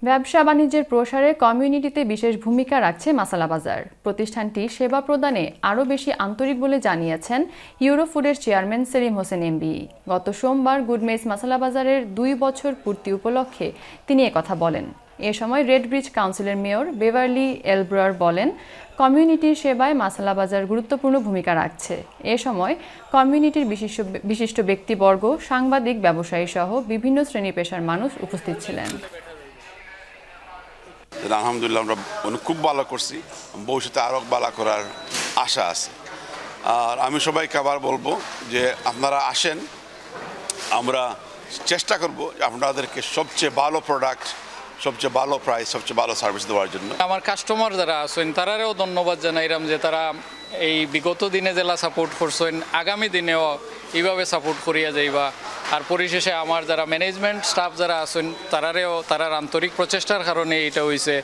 ব্যবসা বাণিজ্যের প্রসারে কমিউনিটিতে বিশেষ ভূমিকা রাখছে মাসালা বাজার। প্রতিষ্ঠানটি সেবা প্রদানে আরও বেশি আন্তরিক বলে জানিয়েছেন ইউরোফুডের চেয়ারম্যান সেলিম হোসেন এমবি। গত সোমবার গুডমেইস মাসালা বাজারের 2 বছর পূর্তি উপলক্ষে তিনি একথা বলেন। এ সময় রেড ব্রিজ কাউন্সিলের মেয়র বেভারলি এলব্রার বলেন, কমিউনিটির সেবায় মাসালা বাজার গুরুত্বপূর্ণ ভূমিকা রাখছে। এ সময় কমিউনিটির বিশিষ্ট ব্যক্তিবর্গ, সাংবাদিক, ব্যবসায়ী সহ বিভিন্ন শ্রেণী পেশার মানুষ উপস্থিত ছিলেন। আলহামদুলিল্লাহ আমরা খুব ভালো করছি, ভবিষ্যতে আরও ভালো করার আশা আছে। আর আমি সবাইকে আবার বলবো যে আপনারা আসেন, আমরা চেষ্টা করব আপনাদেরকে সবচেয়ে ভালো প্রোডাক্ট, সবচেয়ে ভালো প্রাইস, সবচেয়ে ভালো সার্ভিস দেওয়ার জন্য। আমার কাস্টমার যারা আছেন তারারেও ধন্যবাদ জানাইলাম যে তারা এই বিগত দিনে জেলা সাপোর্ট করছেন, আগামী দিনেও এইভাবে সাপোর্ট করিয়া যাইবা। আর পরিশেষে আমার যারা ম্যানেজমেন্ট স্টাফ যারা আছেন তারার আন্তরিক প্রচেষ্টার কারণে এটা হয়েছে।